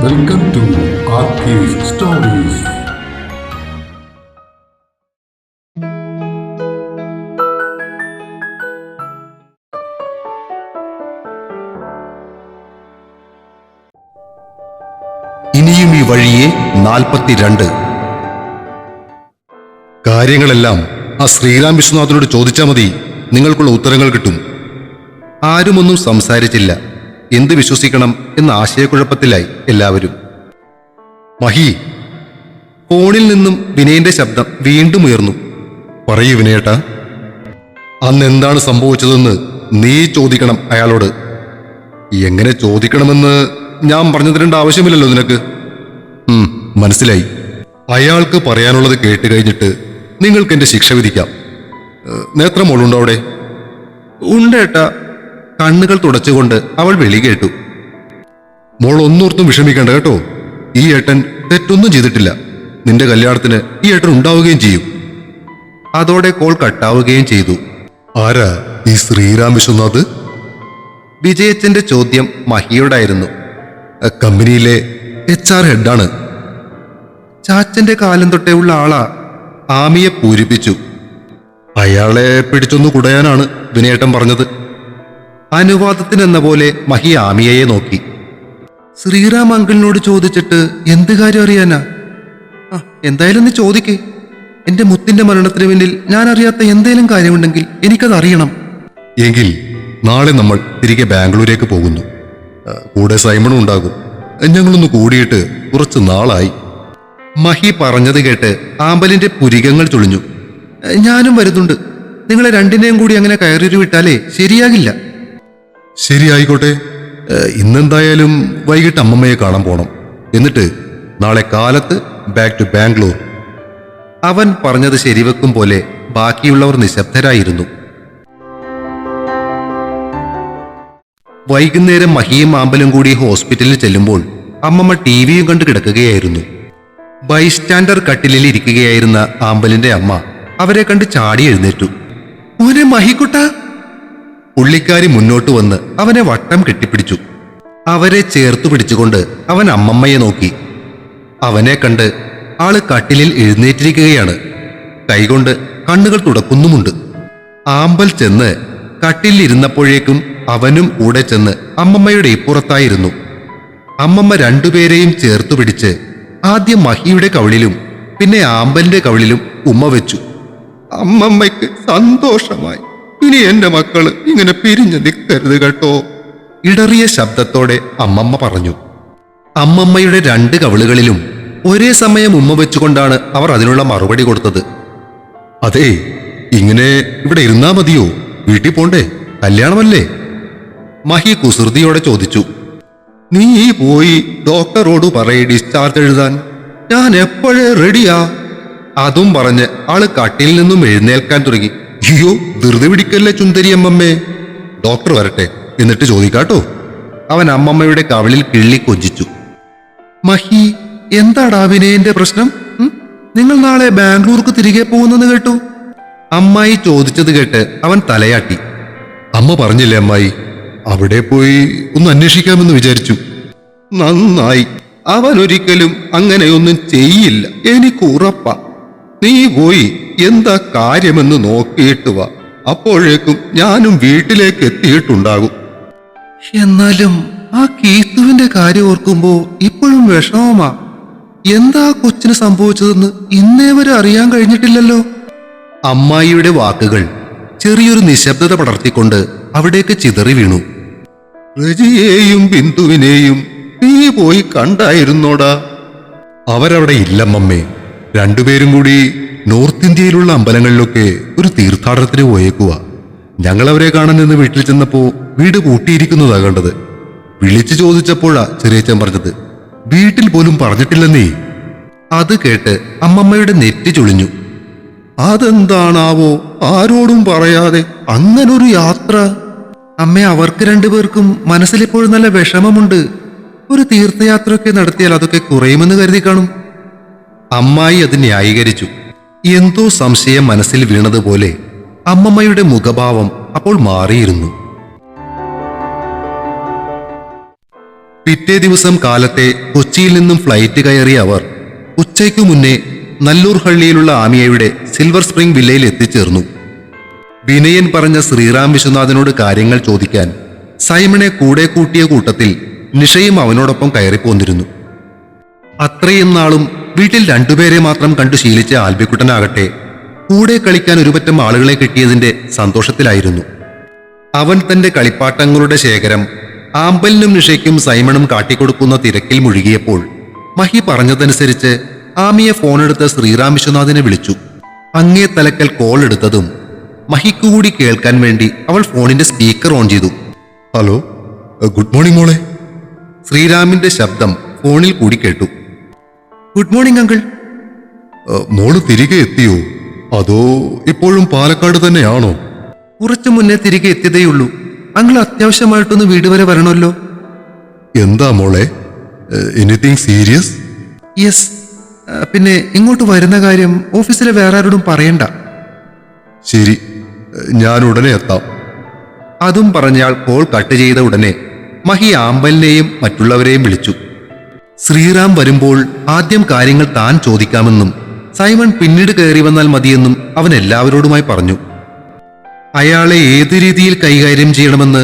Welcome to ആർക്കേസ് stories. ഇനിയും ഈ വഴിയെ 42. കാര്യങ്ങളെല്ലാം ആ ശ്രീരാം വിശ്വനാഥനോട് ചോദിച്ചാൽ മതി, നിങ്ങൾക്കുള്ള ഉത്തരങ്ങൾ കിട്ടും. ആരുമൊന്നും സംസാരിച്ചില്ല. എന്ത് വിശ്വസിക്കണം എന്ന ആശയക്കുഴപ്പത്തിലായി എല്ലാവരും. മഹി, ഫോണിൽ നിന്നും വിനയന്റെ ശബ്ദം വീണ്ടും ഉയർന്നു. പറയൂ വിനയേട്ടാ, അന്ന് എന്താണ് സംഭവിച്ചതെന്ന് നീ ചോദിക്കണം അയാളോട്. എങ്ങനെ ചോദിക്കണമെന്ന് ഞാൻ പറഞ്ഞു തരേണ്ട ആവശ്യമില്ലല്ലോ നിനക്ക്. മനസ്സിലായി. അയാൾക്ക് പറയാനുള്ളത് കേട്ട് കഴിഞ്ഞിട്ട് നിങ്ങൾക്ക് എന്റെ ശിക്ഷ വിധിക്കാം. നേത്രമോളുണ്ടോ അവിടെ? ഉണ്ടേട്ടാ. കണ്ണുകൾ തുടച്ചുകൊണ്ട് അവൾ വിളി കേട്ടു. മോൾ ഒന്നോർത്തും വിഷമിക്കേണ്ട കേട്ടോ. ഈ ഏട്ടൻ തെറ്റൊന്നും ചെയ്തിട്ടില്ല. നിന്റെ കല്യാണത്തിന് ഈ ഏട്ടൻ ഉണ്ടാവുകയും ചെയ്യും. അതോടെ കോൾ കട്ടാവുകയും ചെയ്തു. ആരാ ഈ ശ്രീരാം വിശ്വനാഥ്? വിജയച്ചന്റെ ചോദ്യം മഹിയോടായിരുന്നു. കമ്പനിയിലെ HR ഹെഡാണ്. ചാച്ചന്റെ കാലം തൊട്ടേ ഉള്ള ആളാ. ആമിയെ പൂരിപ്പിച്ചു. അയാളെ പിടിച്ചൊന്നു കുടയാനാണ് വിനയേട്ടൻ പറഞ്ഞത്. അനുവാദത്തിനെന്ന പോലെ മഹി ആമിയയെ നോക്കി. ശ്രീറാം അങ്കിളിനോട് ചോദിച്ചിട്ട് എന്ത് കാര്യം അറിയാനാ? എന്തായാലും നീ ചോദിക്കേ. എന്റെ മുത്തിന്റെ മരണത്തിന് പിന്നിൽ ഞാൻ അറിയാത്ത എന്തേലും കാര്യമുണ്ടെങ്കിൽ എനിക്കത് അറിയണം. എങ്കിൽ നാളെ നമ്മൾ തിരികെ ബാംഗ്ലൂരേക്ക് പോകുന്നു. കൂടെ സൈമണും ഉണ്ടാകും. ഞങ്ങളൊന്ന് കൂടിയിട്ട് കുറച്ച് നാളായി. മഹി പറഞ്ഞത് കേട്ട് ആമ്പലിന്റെ പുരികങ്ങൾ ചുളിഞ്ഞു. ഞാനും വരുന്നുണ്ട്. നിങ്ങളെ രണ്ടിനെയും കൂടി അങ്ങനെ കയറി വിട്ടാലേ ശരിയാകില്ല. ശരിയായിക്കോട്ടെ. ഇന്നെന്തായാലും വൈകിട്ട് അമ്മമ്മയെ കാണാൻ പോണം. എന്നിട്ട് നാളെ കാലത്ത് ബാക്ക് ടു ബാംഗ്ലൂർ. അവൻ പറഞ്ഞത് ശരിവെക്കും പോലെ ബാക്കിയുള്ളവർ നിശബ്ദരായിരുന്നു. വൈകുന്നേരം മഹിയും ആമ്പലും കൂടി ഹോസ്പിറ്റലിൽ ചെല്ലുമ്പോൾ അമ്മമ്മ ടിവിയും കണ്ട് കിടക്കുകയായിരുന്നു. ബൈസ്റ്റാൻഡർ കട്ടിലിൽ ഇരിക്കുകയായിരുന്ന ആമ്പലിന്റെ അമ്മ അവരെ കണ്ട് ചാടി എഴുന്നേറ്റു. മോനെ മഹിക്കുട്ട! പുള്ളിക്കാരി മുന്നോട്ട് വന്ന് അവനെ വട്ടം കെട്ടിപ്പിടിച്ചു. അവരെ ചേർത്തു പിടിച്ചുകൊണ്ട് അവൻ അമ്മമ്മയെ നോക്കി. അവനെ കണ്ട് ആള് കട്ടിലിൽ എഴുന്നേറ്റിരിക്കുകയാണ്. കൈകൊണ്ട് കണ്ണുകൾ തുടക്കുന്നുമുണ്ട്. ആമ്പൽ ചെന്ന് കട്ടിലിൽ ഇരുന്നപ്പോഴേക്കും അവനും കൂടെ ചെന്ന് അമ്മമ്മയുടെ ഇപ്പുറത്തായിരുന്നു. അമ്മമ്മ രണ്ടുപേരെയും ചേർത്തു പിടിച്ച് ആദ്യം മഹിയുടെ കവിളിലും പിന്നെ ആമ്പലിന്റെ കവിളിലും ഉമ്മ വെച്ചു. അമ്മമ്മയ്ക്ക് സന്തോഷമായി. ഇനി എന്റെ മക്കള് ഇങ്ങനെ പിരിഞ്ഞു നിൽക്കരുത് കേട്ടോ, ഇടറിയ ശബ്ദത്തോടെ അമ്മമ്മ പറഞ്ഞു. അമ്മമ്മയുടെ രണ്ട് കവിളുകളിലും ഒരേ സമയം ഉമ്മ വെച്ചുകൊണ്ടാണ് അവർ അതിനുള്ള മറുപടി കൊടുത്തത്. അതെ, ഇങ്ങനെ ഇവിടെ ഇരുന്നാ മതിയോ? വീട്ടിൽ പോണ്ടേ? കല്യാണമല്ലേ? മഹി കുസൃതിയോടെ ചോദിച്ചു. നീ പോയി ഡോക്ടറോട് പറയ് ഡിസ്ചാർജ് എഴുതാൻ. ഞാൻ എപ്പോഴേ റെഡിയാ. അതും പറഞ്ഞ് ആള് കട്ടിൽ നിന്നും എഴുന്നേൽക്കാൻ തുടങ്ങി. അയ്യോ, ധൃതി പിടിക്കല്ലേ ചുന്തരി അമ്മമ്മേ. ഡോക്ടർ വരട്ടെ, എന്നിട്ട് ചോദിക്കാട്ടോ. അവൻ അമ്മമ്മയുടെ കവിളിൽ കിള്ളി കൊഞ്ചിച്ചു. മഹി, എന്താടാ വിനയന്റെ പ്രശ്നം? നിങ്ങൾ നാളെ ബാംഗ്ലൂർക്ക് തിരികെ പോകുന്നെന്ന് കേട്ടു. അമ്മായി ചോദിച്ചത് കേട്ട് അവൻ തലയാട്ടി. അമ്മ പറഞ്ഞില്ലേ അമ്മായി, അവിടെ പോയി ഒന്ന് അന്വേഷിക്കാമെന്ന് വിചാരിച്ചു. നന്നായി. അവനൊരിക്കലും അങ്ങനെയൊന്നും ചെയ്യില്ല, എനിക്ക് ഉറപ്പാ. നീ പോയി എന്താ കാര്യമെന്ന് നോക്കിയിട്ട് വാ. അപ്പോഴേക്കും ഞാനും വീട്ടിലേക്ക് എത്തിയിട്ടുണ്ടാകും. എന്നാലും ആ കീത്തുവിന്റെ കാര്യം ഓർക്കുമ്പോ ഇപ്പോഴും വിഷമമാ. എന്താ കൊച്ചിന് സംഭവിച്ചതെന്ന് ഇന്നേ വരെ അറിയാൻ കഴിഞ്ഞിട്ടില്ലല്ലോ. അമ്മായിയുടെ വാക്കുകൾ ചെറിയൊരു നിശബ്ദത പടർത്തിക്കൊണ്ട് അവിടേക്ക് ചിതറി വീണു. റജിയെയും ബിന്ദുവിനെയും നീ പോയി കണ്ടായിരുന്നോടാ? അവരവിടെ ഇല്ലമ്മമ്മേ. രണ്ടുപേരും കൂടി നോർത്ത് ഇന്ത്യയിലുള്ള അമ്പലങ്ങളിലൊക്കെ ഒരു തീർത്ഥാടനത്തിന് പോയേക്കുക. ഞങ്ങളവരെ കാണാൻ നിന്ന് വീട്ടിൽ ചെന്നപ്പോ വീട് പൂട്ടിയിരിക്കുന്നതാ കണ്ടത്. വിളിച്ചു ചോദിച്ചപ്പോഴാ ചെറിയച്ചൻ പറഞ്ഞത്. വീട്ടിൽ പോലും പറഞ്ഞിട്ടില്ലെന്നേ. അത് കേട്ട് അമ്മമ്മയുടെ നെറ്റി ചുളിഞ്ഞു. അതെന്താണാവോ ആരോടും പറയാതെ അങ്ങനൊരു യാത്ര? അമ്മേ, അവർക്ക് രണ്ടുപേർക്കും മനസ്സിലെപ്പോഴും നല്ല വിഷമമുണ്ട്. ഒരു തീർത്ഥയാത്രയൊക്കെ നടത്തിയാൽ അതൊക്കെ കുറയുമെന്ന് കരുതി കാണും. അമ്മായി അത് ന്യായീകരിച്ചു. എന്തോ സംശയം മനസ്സിൽ വീണതുപോലെ അമ്മമ്മയുടെ മുഖഭാവം അപ്പോൾ മാറിയിരുന്നു. പിറ്റേ ദിവസം കാലത്തെ കൊച്ചിയിൽ നിന്നും ഫ്ലൈറ്റ് കയറിയ അവർ ഉച്ചയ്ക്കു മുന്നേ നല്ലൂർ ഹള്ളിയിലുള്ള ആമിയയുടെ സിൽവർ സ്പ്രിംഗ് വില്ലയിൽ എത്തിച്ചേർന്നു. വിനയൻ പറഞ്ഞ ശ്രീറാം വിശ്വനാഥനോട് കാര്യങ്ങൾ ചോദിക്കാൻ സൈമണെ കൂടെ കൂട്ടിയ കൂട്ടത്തിൽ നിഷയും അവനോടൊപ്പം കയറിപ്പോന്നിരുന്നു. അത്രയും നാളും വീട്ടിൽ രണ്ടുപേരെ മാത്രം കണ്ടു ശീലിച്ച ആൽബിക്കുട്ടനാകട്ടെ കൂടെ കളിക്കാൻ ഒരുപറ്റം ആളുകളെ കിട്ടിയതിന്റെ സന്തോഷത്തിലായിരുന്നു. അവൻ തന്റെ കളിപ്പാട്ടങ്ങളുടെ ശേഖരം ആമ്പലിനും നിഷയ്ക്കും സൈമണും കാട്ടിക്കൊടുക്കുന്ന തിരക്കിൽ മുഴുകിയപ്പോൾ മഹി പറഞ്ഞതനുസരിച്ച് ആമിയെ ഫോണെടുത്ത് ശ്രീറാം വിശ്വനാഥിനെ വിളിച്ചു. അങ്ങേ തലക്കൽ കോൾ എടുത്തതും മഹിക്കുകൂടി കേൾക്കാൻ വേണ്ടി അവൾ ഫോണിന്റെ സ്പീക്കർ ഓൺ ചെയ്തു. ഹലോ, ഗുഡ് മോർണിംഗ് മോളെ. ശ്രീറാമിന്റെ ശബ്ദം ഫോണിൽ കൂടി കേട്ടു. Good morning uncle. മോള് തിരികെ എത്തിയോ, അതോ ഇപ്പോഴും പാലക്കാട് തന്നെയാണോ? കുറച്ചു മുന്നേ തിരികെ എത്തിയതേയുള്ളൂ. അങ്കിൾ അത്യാവശ്യമായിട്ടൊന്ന് വീട് വരെ വരണമല്ലോ. എന്താ മോളെ, എനിത്തിങ് സീരിയസ്? യെസ്. പിന്നെ ഇങ്ങോട്ട് വരുന്ന കാര്യം ഓഫീസിലെ വേറെ ആരോടും പറയണ്ട. ശരി, ഞാൻ ഉടനെ എത്താം. അതും പറഞ്ഞയാൾ കോൾ കട്ട് ചെയ്ത ഉടനെ മഹി ആമ്പലിനെയും മറ്റുള്ളവരെയും വിളിച്ചു. ശ്രീറാം വരുമ്പോൾ ആദ്യം കാര്യങ്ങൾ താൻ ചോദിക്കാമെന്നും സൈമൺ പിന്നീട് കയറി വന്നാൽ മതിയെന്നും അവൻ എല്ലാവരോടുമായി പറഞ്ഞു. അയാളെ ഏത് രീതിയിൽ കൈകാര്യം ചെയ്യണമെന്ന്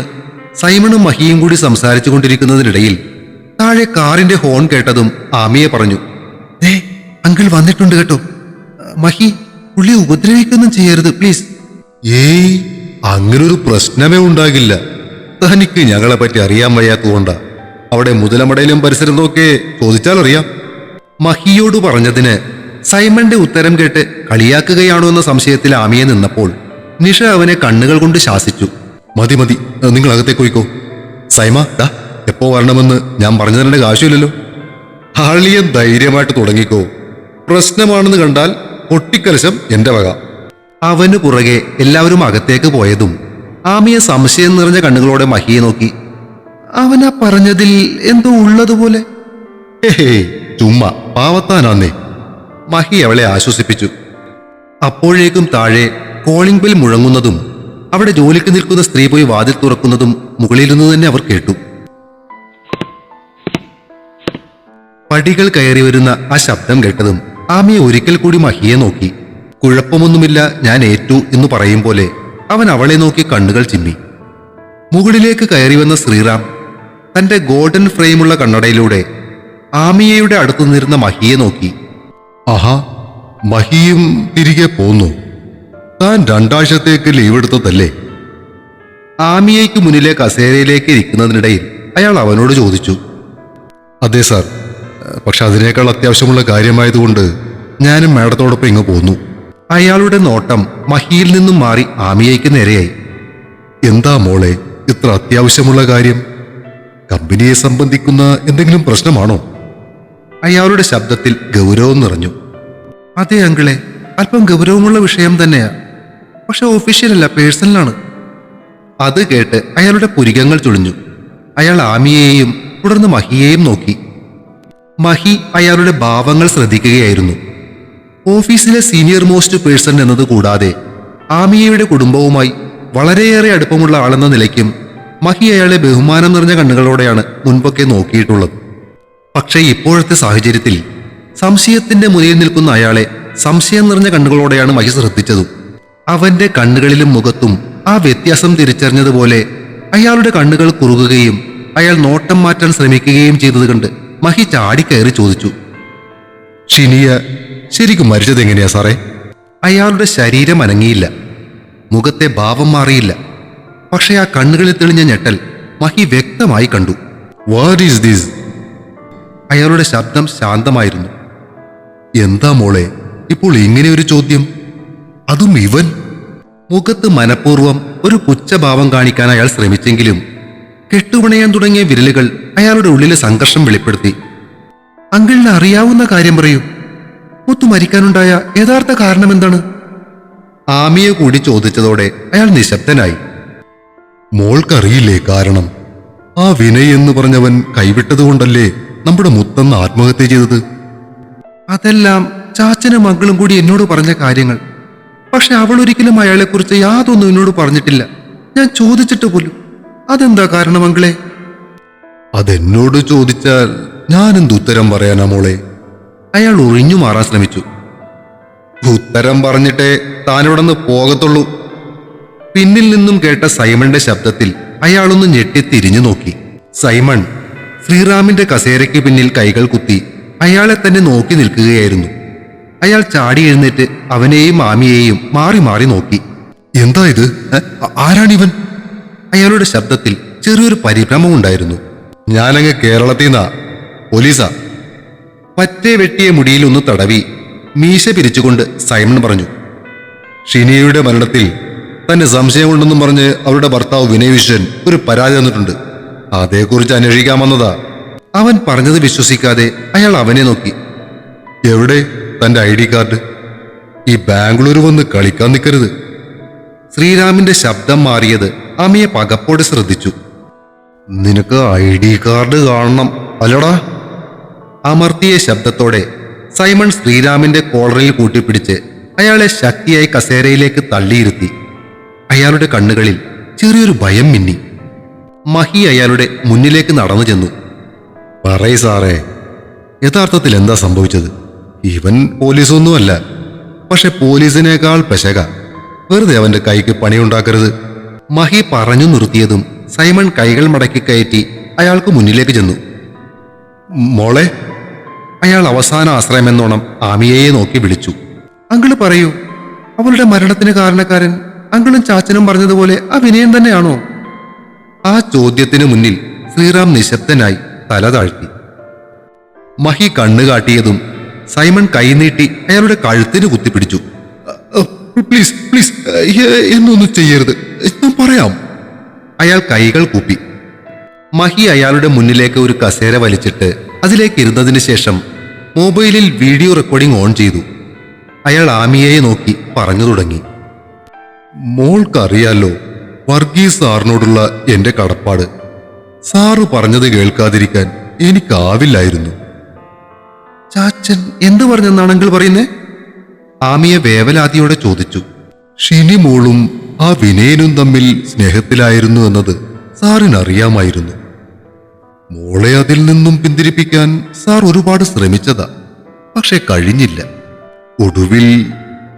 സൈമണും മഹിയും കൂടി സംസാരിച്ചു കൊണ്ടിരിക്കുന്നതിനിടയിൽ താഴെ കാറിന്റെ ഹോൺ കേട്ടതും ആമിയെ പറഞ്ഞു, ദേ അങ്കിൾ വന്നിട്ടുണ്ട് കേട്ടോ. മഹി, പുള്ളി ഉപദ്രവിക്കൊന്നും ചെയ്യരുത് പ്ലീസ്. ഏയ്, അങ്ങനൊരു പ്രശ്നമേ ഉണ്ടാകില്ല. തനിക്ക് ഞങ്ങളെ പറ്റി അറിയാൻ വയ്യാത്തതുകൊണ്ടാ. അവിടെ മുതലമടയിലും പരിസരത്തൊക്കെ ചോദിച്ചാലറിയാം. മഹിയോട് പറഞ്ഞതിന് സൈമന്റെ ഉത്തരം കേട്ട് കളിയാക്കുകയാണോ എന്ന സംശയത്തിൽ ആമിയെ നിന്നപ്പോൾ നിഷ അവനെ കണ്ണുകൾ കൊണ്ട് ശാസിച്ചു. മതി മതി, നിങ്ങൾ അകത്തേക്ക് പോയിക്കോ. സൈമ, ദാ എപ്പോ വരണമെന്ന് ഞാൻ പറഞ്ഞു തരേണ്ട ആവശ്യമില്ലല്ലോ. ഹാളിയൻ ധൈര്യമായിട്ട് തുടങ്ങിക്കോ. പ്രശ്നമാണെന്ന് കണ്ടാൽ പൊട്ടിക്കലശം എന്റെ വക. അവന് പുറകെ എല്ലാവരും അകത്തേക്ക് പോയതും ആമിയെ സംശയം നിറഞ്ഞ കണ്ണുകളോടെ മഹിയെ നോക്കി. അവനാ പറഞ്ഞതിൽ എന്തോ ഉള്ളതുപോലെ. ഹേ, ചുമ്മാ പാവത്താനാന്നേ. മഹി അവളെ ആശ്വസിപ്പിച്ചു. അപ്പോഴേക്കും താഴെ കോളിംഗ് ബെൽ മുഴങ്ങുന്നതും അവിടെ ജോലിക്ക് നിൽക്കുന്ന സ്ത്രീ പോയി വാതിൽ തുറക്കുന്നതും മുകളിലിരുന്ന് തന്നെ അവർ കേട്ടു. പടികൾ കയറി വരുന്ന ആ ശബ്ദം കേട്ടതും ആമിയെ ഒരിക്കൽ കൂടി മഹിയെ നോക്കി. കുഴപ്പമൊന്നുമില്ല, ഞാൻ ഏറ്റു എന്ന് പറയും പോലെ അവൻ അവളെ നോക്കി കണ്ണുകൾ ചിമ്മി. മുകളിലേക്ക് കയറി വന്ന ശ്രീറാം തന്റെ ഗോൾഡൻ ഫ്രെയിമുള്ള കണ്ണടയിലൂടെ ആമിയയുടെ അടുത്തു നിന്നിരുന്ന മഹിയെ നോക്കി. ആഹാ, മഹിയും തിരികെ പോന്നു. താൻ 2 ആഴ്ചത്തേക്ക് ലീവ് എടുത്തതല്ലേ? ആമിയയ്ക്ക് മുന്നിലെ കസേരയിലേക്ക് ഇരിക്കുന്നതിനിടയിൽ അയാൾ അവനോട് ചോദിച്ചു. അതെ സാർ, പക്ഷെ അതിനേക്കാൾ അത്യാവശ്യമുള്ള കാര്യമായതുകൊണ്ട് ഞാനും മാഡത്തോടൊപ്പം ഇങ്ങ് പോന്നു. അയാളുടെ നോട്ടം മഹിയിൽ നിന്നും മാറി ആമിയയ്ക്ക് നേരെയായി. എന്താ മോളെ ഇത്ര അത്യാവശ്യമുള്ള കാര്യം? കമ്പനിയെ സംബന്ധിക്കുന്ന എന്തെങ്കിലും പ്രശ്നമാണോ? അയാളുടെ ശബ്ദത്തിൽ ഗൗരവം നിറഞ്ഞു. അതെ അങ്കിളെ, അല്പം ഗൗരവമുള്ള വിഷയം തന്നെയാ. പക്ഷെ ഒഫീഷ്യലല്ല, പേഴ്സണലാണ്. അത് കേട്ട് അയാളുടെ പുരികങ്ങൾ ചുളിഞ്ഞു. അയാൾ ആമിയെയും തുടർന്ന് മഹിയെയും നോക്കി. മഹി അയാളുടെ ഭാവങ്ങൾ ശ്രദ്ധിക്കുകയായിരുന്നു. ഓഫീസിലെ സീനിയർ മോസ്റ്റ് പേഴ്സൺ എന്നത് കൂടാതെ ആമിയയുടെ കുടുംബവുമായി വളരെയേറെ അടുപ്പമുള്ള ആളെന്ന നിലയ്ക്കും മഹി അയാളെ ബഹുമാനം നിറഞ്ഞ കണ്ണുകളോടെയാണ് മുൻപൊക്കെ നോക്കിയിട്ടുള്ളത്. പക്ഷേ ഇപ്പോഴത്തെ സാഹചര്യത്തിൽ സംശയത്തിന്റെ മുന്നിൽ നിൽക്കുന്ന അയാളെ സംശയം നിറഞ്ഞ കണ്ണുകളോടെയാണ് മഹി ശ്രദ്ധിച്ചതും. അവന്റെ കണ്ണുകളിലും മുഖത്തും ആ വ്യത്യാസം തിരിച്ചറിഞ്ഞതുപോലെ അയാളുടെ കണ്ണുകൾ കുറുകുകയും അയാൾ നോട്ടം മാറ്റാൻ ശ്രമിക്കുകയും ചെയ്തത് കണ്ട് മഹി ചാടിക്കയറി ചോദിച്ചു, ഷിനിയ ശരിക്കും മരിച്ചത് എങ്ങനെയാ സാറേ? അയാളുടെ ശരീരം അനങ്ങിയില്ല, മുഖത്തെ ഭാവം മാറിയില്ല. പക്ഷെ ആ കണ്ണുകളിൽ തെളിഞ്ഞ ഞെട്ടൽ മഹി വ്യക്തമായി കണ്ടു. What is this? അയാളുടെ ശബ്ദം ശാന്തമായിരുന്നു. എന്താ മോളെ ഇപ്പോൾ ഇങ്ങനെ ഒരു ചോദ്യം, അതും ഇവൻ? മുഖത്ത് മനഃപൂർവ്വം ഒരു പുച്ഛഭാവം കാണിക്കാൻ അയാൾ ശ്രമിച്ചെങ്കിലും കെട്ടുപണയാൻ തുടങ്ങിയ വിരലുകൾ അയാളുടെ ഉള്ളിലെ സംഘർഷം വെളിപ്പെടുത്തി. അങ്കിളിന് അറിയാവുന്ന കാര്യം പറയൂ. മുത്തു മരിക്കാനുണ്ടായ യഥാർത്ഥ കാരണം എന്താണ്? ആമിയെ കൂടി ചോദിച്ചതോടെ അയാൾ നിശബ്ദനായി. മോൾക്കറിയില്ലേ കാരണം? ആ വിനയ് എന്ന് പറഞ്ഞവൻ കൈവിട്ടതുകൊണ്ടല്ലേ നമ്മുടെ മുത്തന്ന് ആത്മഹത്യ ചെയ്തത്. അതെല്ലാം ചാച്ചനും മകളും കൂടി എന്നോട് പറഞ്ഞ കാര്യങ്ങൾ. പക്ഷെ അവൾ ഒരിക്കലും അയാളെക്കുറിച്ച് യാതൊന്നും എന്നോട് പറഞ്ഞിട്ടില്ല. ഞാൻ ചോദിച്ചിട്ട് പോലും. അതെന്താ കാരണം മകളെ? അതെന്നോട് ചോദിച്ചാൽ ഞാൻ എന്തുത്തരം പറയാനാ മോളെ? അയാൾ ഒഴിഞ്ഞു മാറാൻ ശ്രമിച്ചു. ഉത്തരം പറഞ്ഞിട്ടേ താനിവിടുന്ന് പോകത്തുള്ളൂ. പിന്നിൽ നിന്നും കേട്ട സൈമന്റെ ശബ്ദത്തിൽ അയാളൊന്ന് ഞെട്ടിത്തിരിഞ്ഞു നോക്കി. സൈമൺ ശ്രീറാമിന്റെ കസേരയ്ക്ക് പിന്നിൽ കൈകൾ കുത്തി അയാളെ തന്നെ നോക്കി നിൽക്കുകയായിരുന്നു. അയാൾ ചാടി എഴുന്നേറ്റ് അവനെയും മാമിയെയും മാറി മാറി നോക്കി. എന്താ ഇത്? ആരാണിവൻ? അയാളുടെ ശബ്ദത്തിൽ ചെറിയൊരു പരിഭ്രമമുണ്ടായിരുന്നു. ഞാനങ്ങ് കേരളത്തിൽ നിന്നാ, പോലീസാ. പറ്റേ വെട്ടിയ മുടിയിൽ ഒന്ന് തടവി മീശ പിരിച്ചുകൊണ്ട് സൈമൺ പറഞ്ഞു. ഷിനിയുടെ മരണത്തിൽ തന്നെ സംശയമുണ്ടെന്നും പറഞ്ഞ് അവരുടെ ഭർത്താവ് വിനയ് വിശ്വൻ ഒരു പരാതി തന്നിട്ടുണ്ട്. അതേക്കുറിച്ച് അന്വേഷിക്കാൻ വന്നതാ. അവൻ പറഞ്ഞത് വിശ്വസിക്കാതെ അയാൾ അവനെ നോക്കി. എവിടെ തന്റെ ID കാർഡ്? ഈ ബാംഗ്ലൂർ വന്ന് കളിക്കാൻ നിൽക്കരുത്. ശ്രീരാമിന്റെ ശബ്ദം മാറിയത് അമ്മയെ പകപ്പോടെ ശ്രദ്ധിച്ചു. നിനക്ക് ID കാർഡ് കാണണം അല്ലടാ? അമർത്തിയ ശബ്ദത്തോടെ സൈമൺ ശ്രീരാമിന്റെ കോളറിൽ കൂട്ടിപ്പിടിച്ച് അയാളെ ശക്തിയായി കസേരയിലേക്ക് തള്ളിയിരുത്തി. അയാളുടെ കണ്ണുകളിൽ ചെറിയൊരു ഭയം മിന്നി. മഹി അയാളുടെ മുന്നിലേക്ക് നടന്നു ചെന്നു. പറയ് സാറേ, യഥാർത്ഥത്തിൽ എന്താ സംഭവിച്ചത്? ഇവൻ പോലീസൊന്നുമല്ല, പക്ഷെ പോലീസിനേക്കാൾ പെശക. വെറുതെ അവന്റെ കൈക്ക് പണിയുണ്ടാക്കരുത്. മഹി പറഞ്ഞു നിർത്തിയതും സൈമൺ കൈകൾ മടക്കി കയറ്റി അയാൾക്ക് മുന്നിലേക്ക് ചെന്നു. മോളെ, അയാൾ അവസാന ആശ്രയമെന്നോണം ആമിയയെ നോക്കി വിളിച്ചു. അങ്കിള് പറയൂ, അവളുടെ മരണത്തിന് കാരണക്കാരൻ അങ്കിളും ചാച്ചനും പറഞ്ഞതുപോലെ ആ വിനയൻ തന്നെയാണോ? ആ ചോദ്യത്തിന് മുന്നിൽ ശ്രീറാം നിശബ്ദനായി തല താഴ്ത്തി. മഹി കണ്ണു കാട്ടിയതും സൈമൺ കൈനീട്ടി അയാളുടെ കഴുത്തിന് കുത്തിപ്പിടിച്ചു. പ്ലീസ് പ്ലീസ്, എന്നൊന്നും ചെയ്യരുത്, ഞാൻ പറയാം. അയാൾ കൈകൾ കൂപ്പി. മഹി അയാളുടെ മുന്നിലേക്ക് ഒരു കസേര വലിച്ചിട്ട് അതിലേക്ക് ഇരുന്നതിന് ശേഷം മൊബൈലിൽ വീഡിയോ റെക്കോർഡിംഗ് ഓൺ ചെയ്തു. അയാൾ ആമിയയെ നോക്കി പറഞ്ഞു തുടങ്ങി. മോൾക്കറിയാലോ വർഗീസ് സാറിനോടുള്ള എന്റെ കടപ്പാട്. സാറ് പറഞ്ഞത് കേൾക്കാതിരിക്കാൻ എനിക്കാവില്ലായിരുന്നു. ചാച്ചൻ എന്തു പറഞ്ഞെന്നാണ് അങ്കിൾ പറയുന്നേ? ആമിയ വേവലാതിയോടെ ചോദിച്ചു. ഷിനി മോളും ആ വിനയനും തമ്മിൽ സ്നേഹത്തിലായിരുന്നു എന്നത് സാറിനറിയാമായിരുന്നു. മോളെ അതിൽ നിന്നും പിന്തിരിപ്പിക്കാൻ സാർ ഒരുപാട് ശ്രമിച്ചതാ, പക്ഷെ കഴിഞ്ഞില്ല. ഒടുവിൽ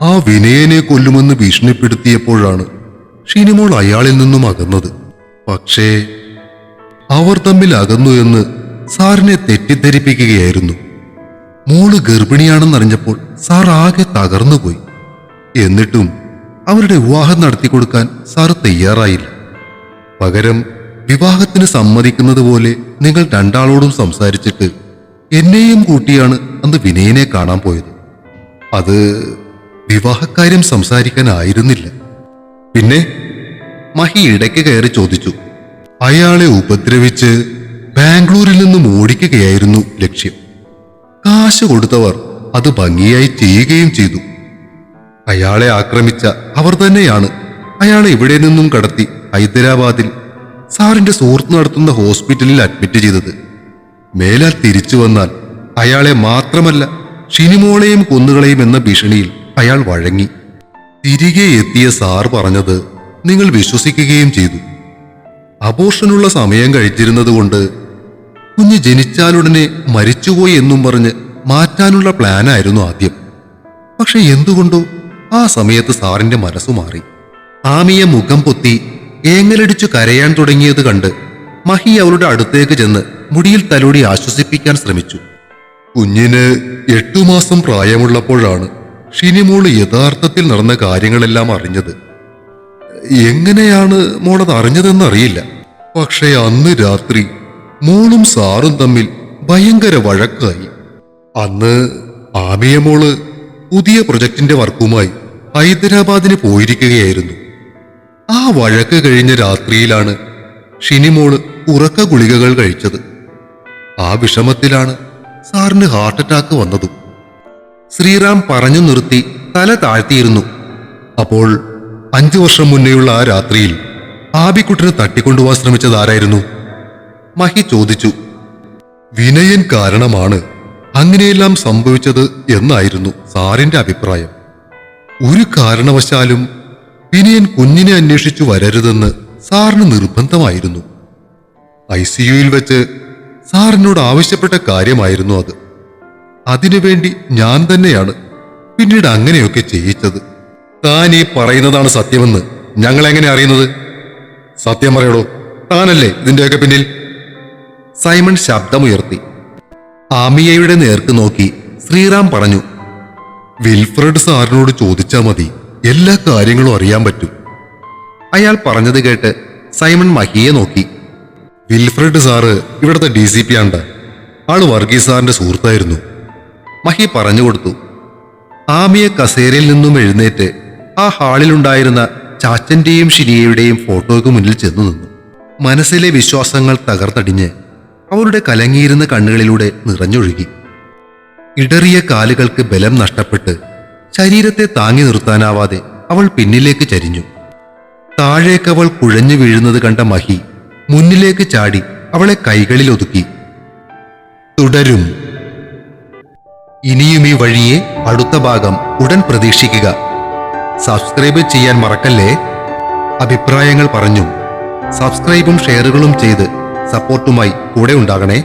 ആ വിനയനെ കൊല്ലുമെന്ന് ഭീഷണിപ്പെടുത്തിയപ്പോഴാണ് ഷിനിമോൾ അയാളിൽ നിന്നും അകന്നത്. പക്ഷേ അവർ തമ്മിൽ അകന്നു എന്ന് സാറിനെ തെറ്റിദ്ധരിപ്പിക്കുകയായിരുന്നു. മോള് ഗർഭിണിയാണെന്നറിഞ്ഞപ്പോൾ സാർ ആകെ തകർന്നുപോയി. എന്നിട്ടും അവരുടെ വിവാഹം നടത്തിക്കൊടുക്കാൻ സാർ തയ്യാറായില്ല. പകരം വിവാഹത്തിന് സമ്മതിക്കുന്നത് പോലെ നിങ്ങൾ രണ്ടാളോടും സംസാരിച്ചിട്ട് എന്നെയും കൂട്ടിയാണ് അന്ന് വിനയനെ കാണാൻ പോയത്. അത് വിവാഹക്കാര്യം സംസാരിക്കാനായിരുന്നില്ല. പിന്നെ? മഹി ഇടയ്ക്ക് കയറി ചോദിച്ചു. അയാളെ ഉപദ്രവിച്ച് ബാംഗ്ലൂരിൽ നിന്നും ഓടിക്കുകയായിരുന്നു ലക്ഷ്യം. കാശ് കൊടുത്തവർ അത് ഭംഗിയായി ചെയ്യുകയും ചെയ്തു. അയാളെ ആക്രമിച്ച അവർ തന്നെയാണ് അയാളെ ഇവിടെ നിന്നും കടത്തി ഹൈദരാബാദിൽ സാറിന്റെ സുഹൃത്ത് നടത്തുന്ന ഹോസ്പിറ്റലിൽ അഡ്മിറ്റ് ചെയ്തത്. മേലാൽ തിരിച്ചു വന്നാൽ അയാളെ മാത്രമല്ല ഷിനിമോളെയും കൊന്നുകളയും എന്ന ഭീഷണിയിൽ അയാൾ വഴങ്ങി. തിരികെ എത്തിയ സാർ പറഞ്ഞത് നിങ്ങൾ വിശ്വസിക്കുകയും ചെയ്തു. അബോർഷനുള്ള സമയം കഴിച്ചിരുന്നതുകൊണ്ട് കുഞ്ഞ് ജനിച്ചാലുടനെ മരിച്ചുപോയി എന്നും പറഞ്ഞ് മാറ്റാനുള്ള പ്ലാനായിരുന്നു ആദ്യം. പക്ഷെ എന്തുകൊണ്ടോ ആ സമയത്ത് സാറിന്റെ മനസ്സു മാറി. ആമിയ മുഖം പൊത്തി ഏങ്ങലടിച്ചു കരയാൻ തുടങ്ങിയത് കണ്ട് മഹി അവളുടെ അടുത്തേക്ക് ചെന്ന് മുടിയിൽ തലോടി ആശ്വസിപ്പിക്കാൻ ശ്രമിച്ചു. കുഞ്ഞിന് 8 മാസം പ്രായമുള്ളപ്പോഴാണ് ഷിനിമോള് യഥാർത്ഥത്തിൽ നടന്ന കാര്യങ്ങളെല്ലാം അറിഞ്ഞത്. എങ്ങനെയാണ് മോളത് അറിഞ്ഞതെന്നറിയില്ല. പക്ഷെ അന്ന് രാത്രി മോളും സാറും തമ്മിൽ ഭയങ്കര വഴക്കായി. അന്ന് ആമിയ മോള് പുതിയ പ്രൊജക്ടിന്റെ വർക്കുമായി ഹൈദരാബാദിന് പോയിരിക്കുകയായിരുന്നു. ആ വഴക്ക് കഴിഞ്ഞ രാത്രിയിലാണ് ഷിനിമോള് ഉറക്ക ഗുളികകൾ കഴിച്ചത്. ആ വിഷമത്തിലാണ് സാറിന് ഹാർട്ട് അറ്റാക്ക് വന്നതും. ശ്രീറാം പറഞ്ഞു നിർത്തി തല താഴ്ത്തിയിരുന്നു. അപ്പോൾ 5 വർഷം മുന്നേയുള്ള ആ രാത്രിയിൽ ആബിക്കുട്ടിനെ തട്ടിക്കൊണ്ടുപോകാൻ ശ്രമിച്ചത് ആരായിരുന്നു? മഹി ചോദിച്ചു. വിനയൻ കാരണമാണ് അങ്ങനെയെല്ലാം സംഭവിച്ചത് എന്നായിരുന്നു സാറിന്റെ അഭിപ്രായം. ഒരു കാരണവശാലും വിനയൻ കുഞ്ഞിനെ അന്വേഷിച്ചു വരരുതെന്ന് സാറിന് നിർബന്ധമായിരുന്നു. ICUയിൽ വെച്ച് സാറിനോട് ആവശ്യപ്പെട്ട കാര്യമായിരുന്നു അത്. അതിനുവേണ്ടി ഞാൻ തന്നെയാണ് പിന്നീട് അങ്ങനെയൊക്കെ ചെയ്യിച്ചത്. താൻ ഈ പറയുന്നതാണ് സത്യമെന്ന് ഞങ്ങൾ എങ്ങനെ അറിയുന്നത്? സത്യം പറയടോ, താനല്ലേ ഇതിന്റെയൊക്കെ പിന്നിൽ? സൈമൺ ശബ്ദമുയർത്തി. ആമിയയുടെ നേർക്ക് നോക്കി ശ്രീറാം പറഞ്ഞു, വിൽഫ്രഡ് സാറിനോട് ചോദിച്ചാൽ മതി, എല്ലാ കാര്യങ്ങളും അറിയാൻ പറ്റും. അയാൾ പറഞ്ഞത് കേട്ട് സൈമൺ മഹിയെ നോക്കി. വിൽഫ്രഡ് സാറ് ഇവിടുത്തെ DCP ആണ്ട. ആള് വർഗീസ് സാറിന്റെ സുഹൃത്തായിരുന്നു. മഹി പറഞ്ഞു കൊടുത്തു. ആമിയ കസേരയിൽ നിന്നും എഴുന്നേറ്റ് ആ ഹാളിലുണ്ടായിരുന്ന ചാച്ചന്റെയും ഷിനിയയുടെയും ഫോട്ടോയ്ക്ക് മുന്നിൽ ചെന്നു നിന്നു. മനസ്സിലെ വിശ്വാസങ്ങൾ തകർത്തടിഞ്ഞ് അവളുടെ കലങ്ങിയിരുന്ന കണ്ണുകളിലൂടെ നിറഞ്ഞൊഴുകി. ഇടറിയ കാലുകൾക്ക് ബലം നഷ്ടപ്പെട്ട് ശരീരത്തെ താങ്ങി നിർത്താനാവാതെ അവൾ പിന്നിലേക്ക് ചരിഞ്ഞു. താഴേക്കവൾ കുഴഞ്ഞു വീഴുന്നത് കണ്ട മഹി മുന്നിലേക്ക് ചാടി അവളെ കൈകളിൽ ഒതുക്കി. തുടരും. ഇനിയും ഈ വഴിയെ അടുത്ത ഭാഗം ഉടൻ പ്രതീക്ഷിക്കുക. സബ്സ്ക്രൈബ് ചെയ്യാൻ മറക്കല്ലേ. അഭിപ്രായങ്ങൾ പറഞ്ഞും സബ്സ്ക്രൈബും ഷെയറുകളും ചെയ്ത് സപ്പോർട്ടുമായി കൂടെ ഉണ്ടാകണേ.